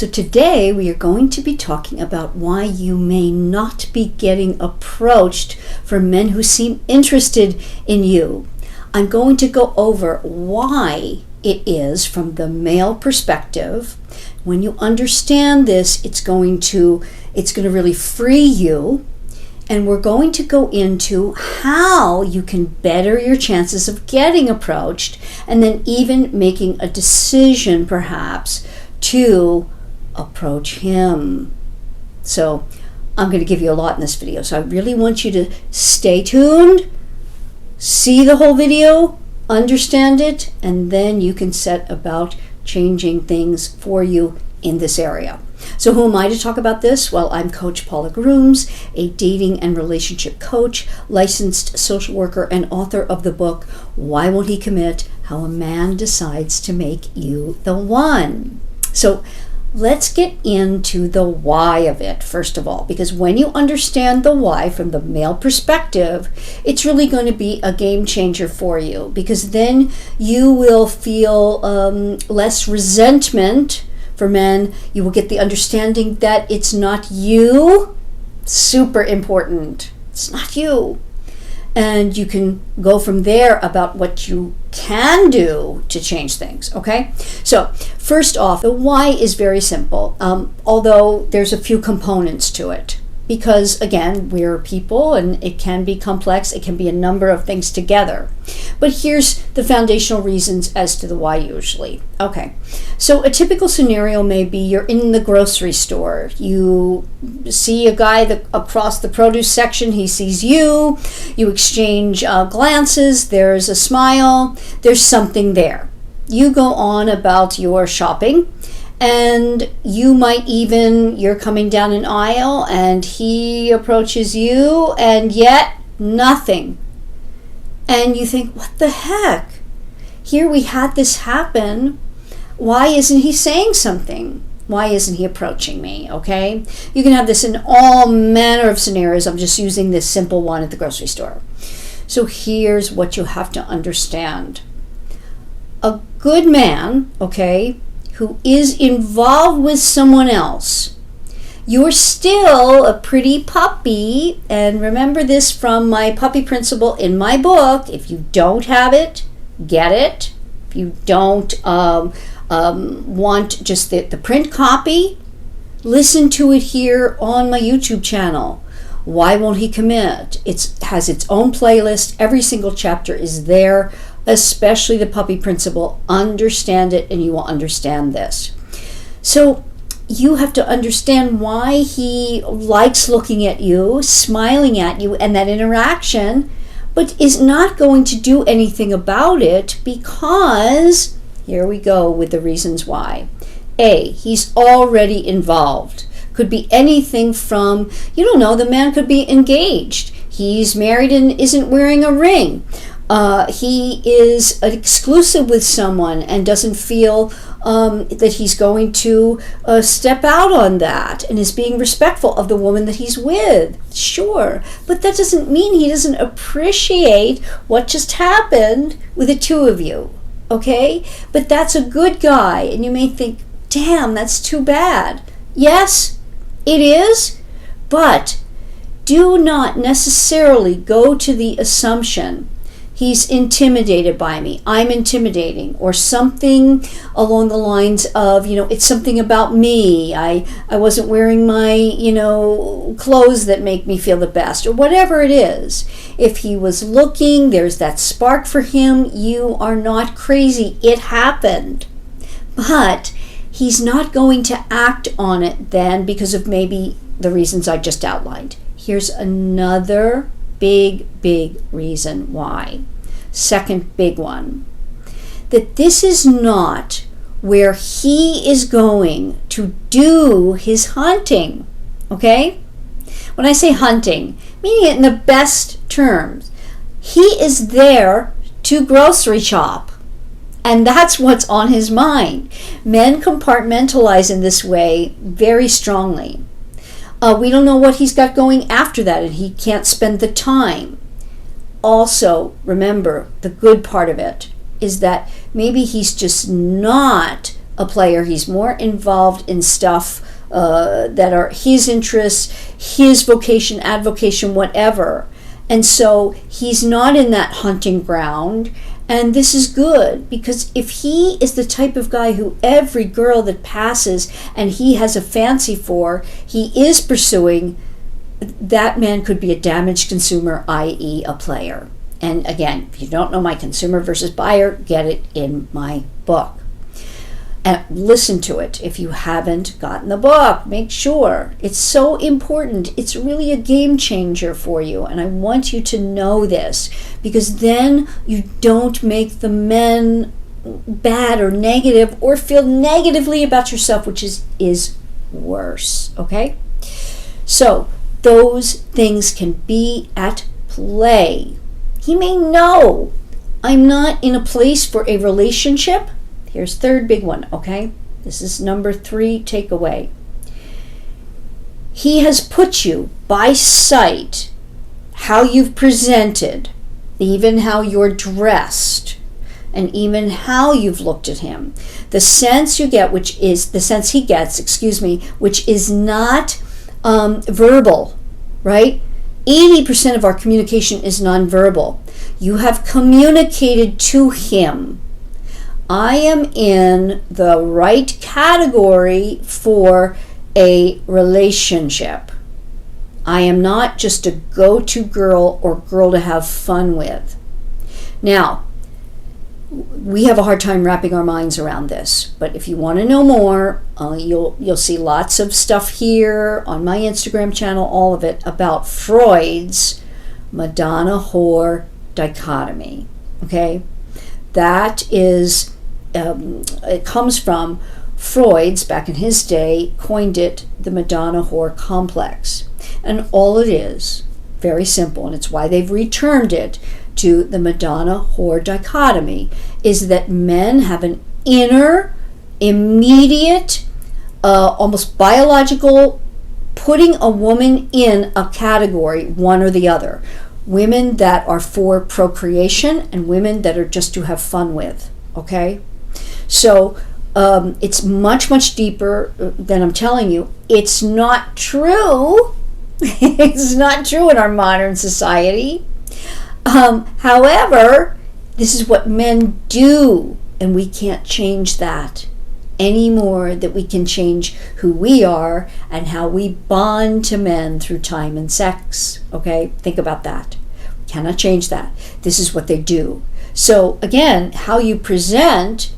So today we are going to be talking about why you may not be getting approached from men who seem interested in you. I'm going to go over why it is from the male perspective. When you understand this, it's going to really free you. And we're going to go into how you can better your chances of getting approached and then even making a decision perhaps to approach him. So I'm going to give you a lot in this video. So I really want you to stay tuned, see the whole video, understand it, and then you can set about changing things for you in this area. So who am I to talk about this? Well, I'm Coach Paula Grooms, a dating and relationship coach, licensed social worker, and author of the book, Why Won't He Commit? How a Man Decides to Make You the One. So let's get into the why of it, first of all, because when you understand the why from the male perspective, it's really going to be a game changer for you, because then you will feel less resentment for men. You will get the understanding that it's not you. Super important. It's not you. And you can go from there about what you can do to change things, okay? So first off, the why is very simple, although there's a few components to it. Because, again, we're people and it can be complex. It can be a number of things together. But here's the foundational reasons as to the why usually. Okay, so a typical scenario may be you're in the grocery store. You see a guy across the produce section. He sees you. You exchange glances. There's a smile. There's something there. You go on about your shopping. And you might you're coming down an aisle and he approaches you and yet nothing. And you think, what the heck? Here we had this happen. Why isn't he saying something? Why isn't he approaching me? Okay? You can have this in all manner of scenarios. I'm just using this simple one at the grocery store. So here's what you have to understand. A good man, okay, who is involved with someone else, you're still a pretty puppy. And remember this from my puppy principle in my book. If you don't have it, get it. If you don't want just the print copy, listen to it here on my YouTube channel. Why Won't He Commit? It has its own playlist. Every single chapter is there, especially the puppy principle. Understand it and you will understand this. So you have to understand why he likes looking at you, smiling at you, and that interaction, but is not going to do anything about it because, here we go with the reasons why. A, he's already involved. Could be anything from, the man could be engaged. He's married and isn't wearing a ring. He is exclusive with someone and doesn't feel that he's going to step out on that and is being respectful of the woman that he's with. Sure, but that doesn't mean he doesn't appreciate what just happened with the two of you, okay? But that's a good guy, and you may think, damn, that's too bad. Yes, it is, but do not necessarily go to the assumption he's intimidated by me, I'm intimidating, or something along the lines of, it's something about me. I wasn't wearing my, clothes that make me feel the best, or whatever it is. If he was looking, there's that spark for him, you are not crazy. It happened. But he's not going to act on it then because of maybe the reasons I just outlined. Here's another big reason why. Second big one. That this is not where he is going to do his hunting. Okay? When I say hunting, meaning it in the best terms. He is there to grocery shop. And that's what's on his mind. Men compartmentalize in this way very strongly. We don't know what he's got going after that, and he can't spend the time. Also, remember, the good part of it is that maybe he's just not a player. He's more involved in stuff that are his interests, his vocation, avocation, whatever. And so he's not in that hunting ground. And this is good, because if he is the type of guy who every girl that passes and he has a fancy for, he is pursuing, that man could be a damaged consumer, i.e. a player. And again, if you don't know my consumer versus buyer, get it in my book. And listen to it if you haven't gotten the book. Make sure. It's so important. It's really a game changer for you. And I want you to know this, because then you don't make the men bad or negative or feel negatively about yourself, which is worse. Okay? So those things can be at play. He may know I'm not in a place for a relationship. Here's third big one, okay? This is number 3 takeaway. He has put you by sight, how you've presented, even how you're dressed, and even how you've looked at him. The sense you get, which is the sense he gets, which is not verbal, right? 80% of our communication is nonverbal. You have communicated to him, I am in the right category for a relationship. I am not just a go-to girl or girl to have fun with. Now, we have a hard time wrapping our minds around this, but if you want to know more, you'll see lots of stuff here on my Instagram channel, all of it, about Freud's Madonna-whore dichotomy. Okay? That is, it comes from Freud's, back in his day, coined it the Madonna-whore complex. And all it is, very simple, and it's why they've returned it to the Madonna-whore dichotomy, is that men have an inner, immediate, almost biological, putting a woman in a category, one or the other. Women that are for procreation and women that are just to have fun with, okay? So it's much, much deeper than I'm telling you. It's not true. It's not true in our modern society. However, this is what men do, and we can't change that any more than we can change who we are and how we bond to men through time and sex. Okay? Think about that. We cannot change that. This is what they do. So again, how you present,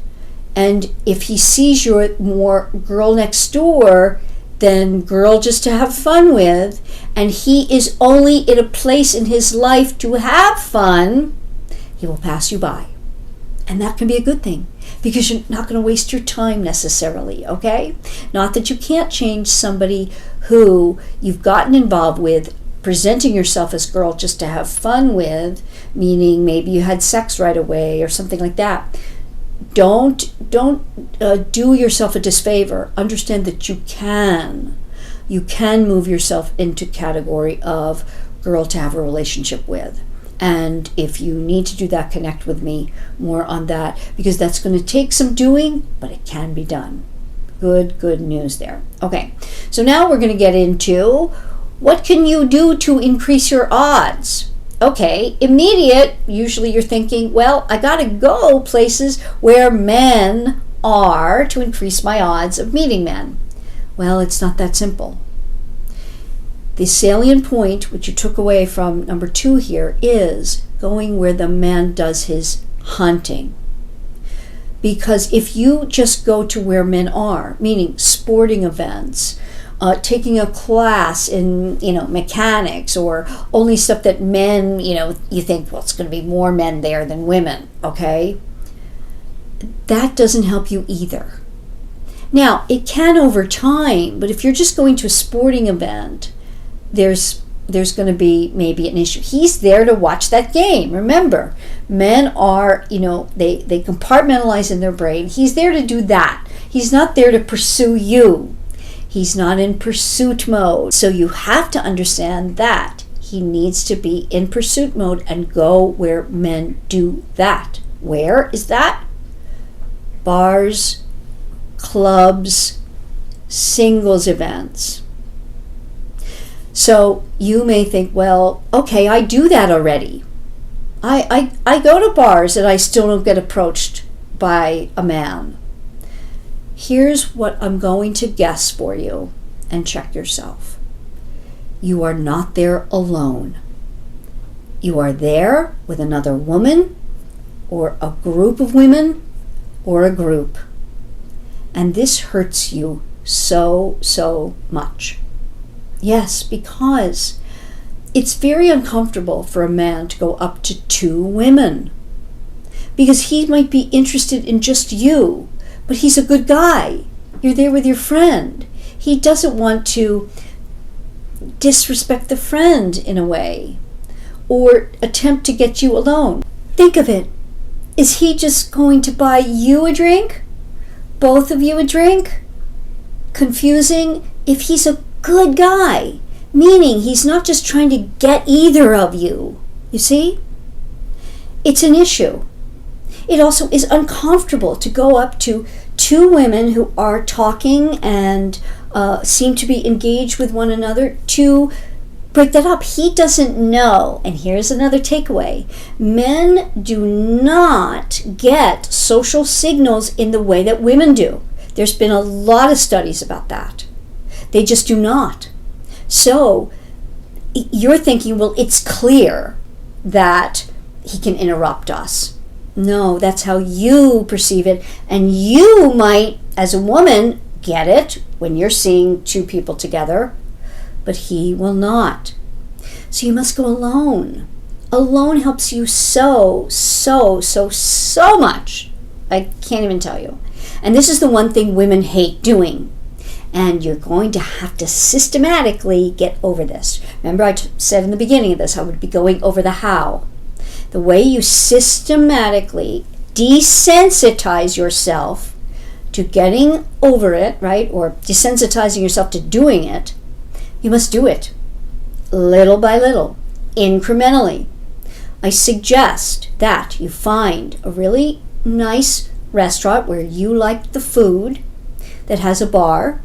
and if he sees you're more girl next door than girl just to have fun with, and he is only in a place in his life to have fun, he will pass you by. And that can be a good thing, because you're not going to waste your time necessarily, okay? Not that you can't change somebody who you've gotten involved with, presenting yourself as girl just to have fun with, meaning maybe you had sex right away or something like that. Don't do yourself a disfavor. Understand that you can move yourself into category of girl to have a relationship with. And if you need to do that, connect with me more on that, because that's going to take some doing, but it can be done. Good news there. Okay, so now we're going to get into what can you do to increase your odds. Okay, immediate, usually you're thinking, well, I got to go places where men are to increase my odds of meeting men. Well, it's not that simple. The salient point, which you took away from number 2 here, is going where the man does his hunting. Because if you just go to where men are, meaning sporting events, taking a class in, mechanics, or only stuff that men, you think, well, it's going to be more men there than women, okay? That doesn't help you either. Now, it can over time, but if you're just going to a sporting event, there's going to be maybe an issue. He's there to watch that game. Remember, men are, they compartmentalize in their brain. He's there to do that. He's not there to pursue you. He's not in pursuit mode. So you have to understand that. He needs to be in pursuit mode and go where men do that. Where is that? Bars, clubs, singles events. So you may think, well, okay, I do that already. I go to bars and I still don't get approached by a man. Here's what I'm going to guess for you, and check yourself. You are not there alone. You are there with another woman, or a group of women, or a group. And this hurts you so much. Yes, because it's very uncomfortable for a man to go up to two women, because he might be interested in just you, but he's a good guy. You're there with your friend. He doesn't want to disrespect the friend in a way, or attempt to get you alone. Think of it. Is he just going to buy you a drink? Both of you a drink? Confusing if he's a good guy, meaning he's not just trying to get either of you. You see? It's an issue. It also is uncomfortable to go up to two women who are talking and seem to be engaged with one another to break that up. He doesn't know. And here's another takeaway. Men do not get social signals in the way that women do. There's been a lot of studies about that. They just do not. So you're thinking, well, it's clear that he can interrupt us. No, that's how you perceive it. And you might, as a woman, get it when you're seeing two people together, but he will not. So you must go alone. Alone helps you so much. I can't even tell you. And this is the one thing women hate doing. And you're going to have to systematically get over this. Remember I said in the beginning of this, I would be going over the how. The way you systematically desensitize yourself to getting over it, right? Or desensitizing yourself to doing it, you must do it little by little, incrementally. I suggest that you find a really nice restaurant where you like the food, that has a bar,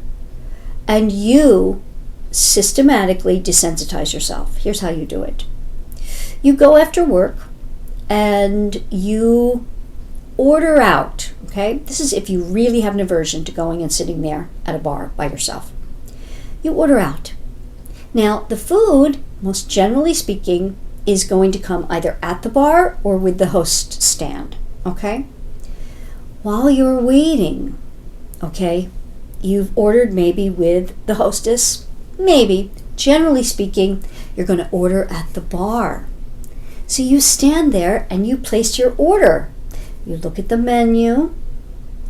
and you systematically desensitize yourself. Here's how you do it. You go after work and you order out, okay? This is if you really have an aversion to going and sitting there at a bar by yourself. You order out. Now, the food, most generally speaking, is going to come either at the bar or with the host stand, okay? While you're waiting, okay, you've ordered maybe with the hostess, maybe. Generally speaking, you're going to order at the bar. So you stand there and you place your order. You look at the menu,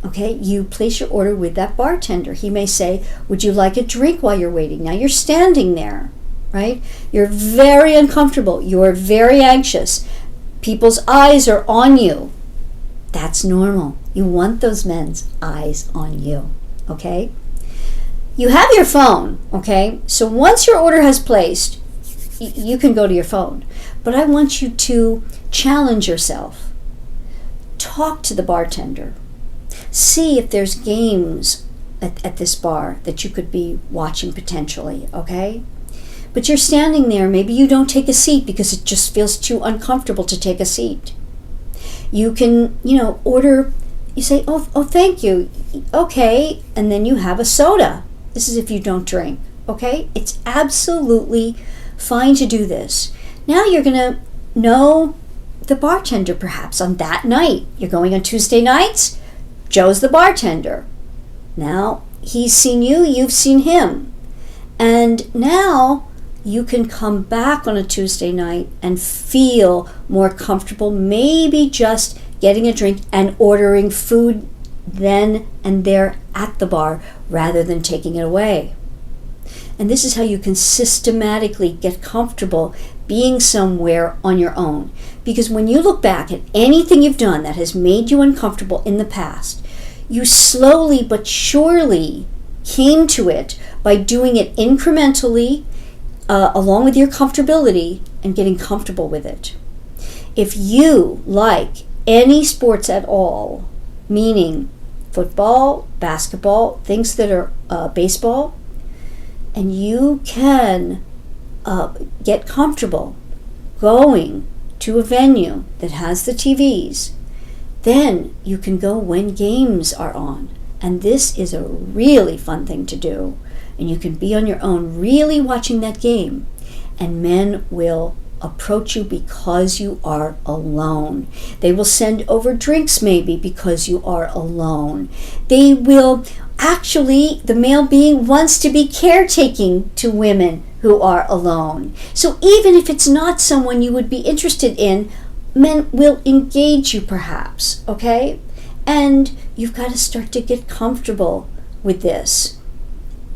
okay, you place your order with that bartender. He may say, would you like a drink while you're waiting? Now you're standing there, right? You're very uncomfortable. You're very anxious. People's eyes are on you. That's normal. You want those men's eyes on you, okay? You have your phone, okay? So once your order has placed, you can go to your phone. But I want you to challenge yourself. Talk to the bartender. See if there's games at this bar that you could be watching potentially, okay? But you're standing there. Maybe you don't take a seat because it just feels too uncomfortable to take a seat. You can, order, you say, oh, thank you. Okay, and then you have a soda. This is if you don't drink, okay? It's absolutely fine to do this. Now you're going to know the bartender perhaps on that night. You're going on Tuesday nights. Joe's the bartender. Now he's seen you, you've seen him. And now you can come back on a Tuesday night and feel more comfortable, maybe just getting a drink and ordering food then and there at the bar rather than taking it away. And this is how you can systematically get comfortable being somewhere on your own. Because when you look back at anything you've done that has made you uncomfortable in the past, you slowly but surely came to it by doing it incrementally, along with your comfortability and getting comfortable with it. If you like any sports at all, meaning football, basketball, things that are baseball, and you can get comfortable going to a venue that has the TVs, then you can go when games are on. And this is a really fun thing to do. And you can be on your own really watching that game. And men will approach you because you are alone. They will send over drinks maybe because you are alone. They will actually, the male being wants to be caretaking to women who are alone. So even if it's not someone you would be interested in, men will engage you perhaps, okay? And you've got to start to get comfortable with this.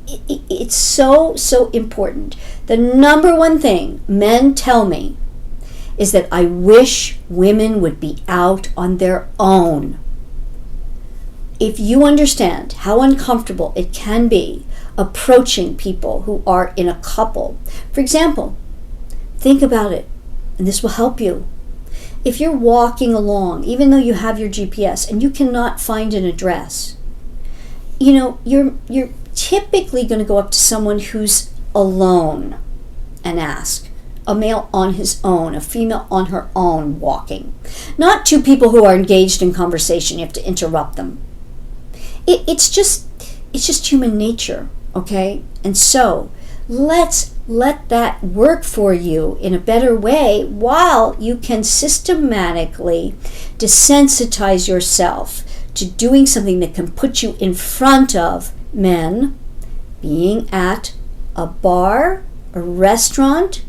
It's so important. The number one thing men tell me is that I wish women would be out on their own. If you understand how uncomfortable it can be approaching people who are in a couple, for example, think about it, and this will help you. If you're walking along, even though you have your GPS and you cannot find an address, you're typically going to go up to someone who's alone and ask. A male on his own, a female on her own walking. Not two people who are engaged in conversation. You have to interrupt them. It's just human nature, okay? And so let's let that work for you in a better way while you can systematically desensitize yourself to doing something that can put you in front of men, being at a bar, a restaurant.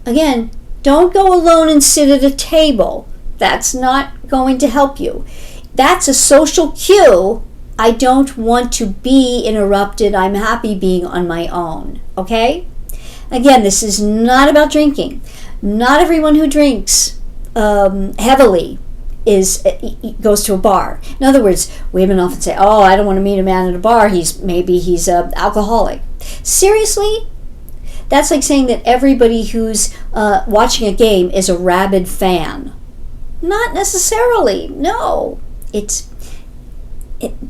Again, don't go alone and sit at a table. That's not going to help you. That's a social cue. I don't want to be interrupted. I'm happy being on my own. Okay? Again, this is not about drinking. Not everyone who drinks heavily goes to a bar. In other words, women often say, "Oh, I don't want to meet a man at a bar. Maybe he's an alcoholic." Seriously? That's like saying that everybody who's watching a game is a rabid fan. Not necessarily. No.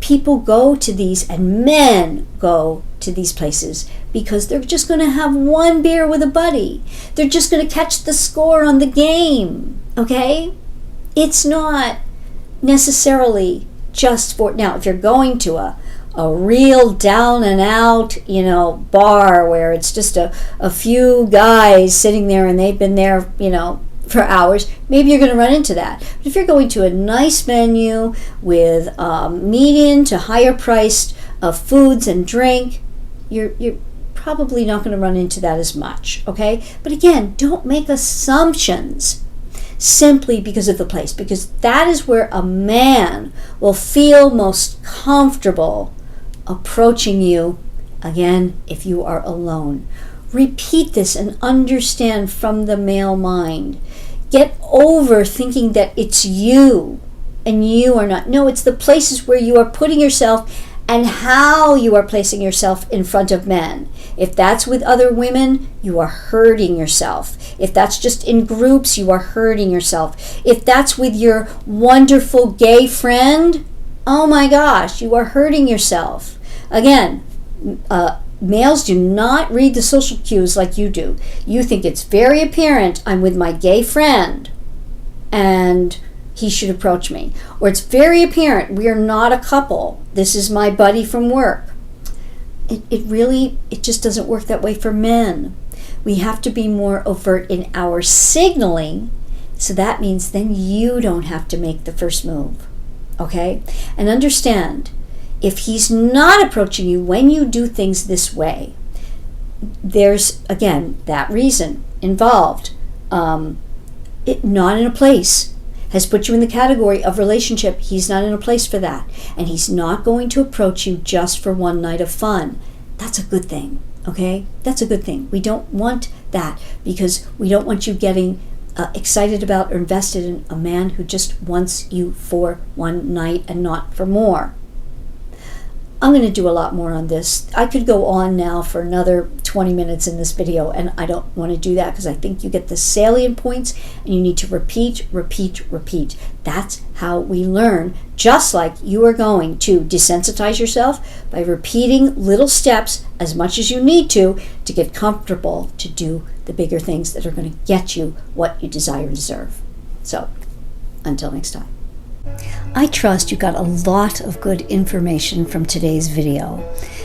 People go to these, and men go to these places because they're just going to have one beer with a buddy. They're just going to catch the score on the game. Okay? It's not necessarily just for... Now, if you're going to a real down and out, bar where it's just a few guys sitting there and they've been there, for hours, maybe you're going to run into that. But if you're going to a nice menu with medium to higher priced foods and drink, you're probably not going to run into that as much, okay? But again, don't make assumptions simply because of the place, because that is where a man will feel most comfortable approaching you, again, if you are alone. Repeat this and understand from the male mind. Get over thinking that it's you and you are not. No, it's the places where you are putting yourself and how you are placing yourself in front of men. If that's with other women, you are hurting yourself. If that's just in groups, you are hurting yourself. If that's with your wonderful gay friend, oh my gosh, you are hurting yourself. Again, males do not read the social cues like you do. You think it's very apparent I'm with my gay friend and he should approach me. Or it's very apparent we are not a couple. This is my buddy from work. It just doesn't work that way for men. We have to be more overt in our signaling, so that means then you don't have to make the first move. Okay? And understand, if he's not approaching you when you do things this way, there's, again, that reason involved. Not in a place has put you in the category of relationship. He's not in a place for that. And he's not going to approach you just for one night of fun. That's a good thing, okay? That's a good thing. We don't want that because we don't want you getting excited about or invested in a man who just wants you for one night and not for more. I'm going to do a lot more on this. I could go on now for another 20 minutes in this video, and I don't want to do that because I think you get the salient points and you need to repeat. That's how we learn, just like you are going to desensitize yourself by repeating little steps as much as you need to get comfortable to do the bigger things that are going to get you what you desire and deserve. So, until next time. I trust you got a lot of good information from today's video,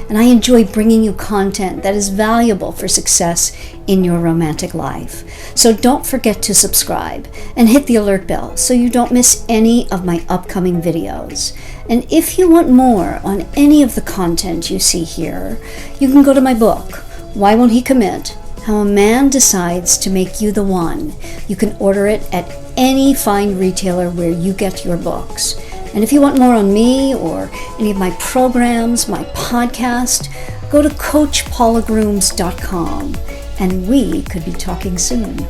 and I enjoy bringing you content that is valuable for success in your romantic life. So don't forget to subscribe and hit the alert bell so you don't miss any of my upcoming videos. And if you want more on any of the content you see here, you can go to my book, Why Won't He Commit? How a Man Decides to Make You the One. You can order it at any fine retailer where you get your books. And if you want more on me or any of my programs, my podcast, go to coachpaulagrooms.com and we could be talking soon.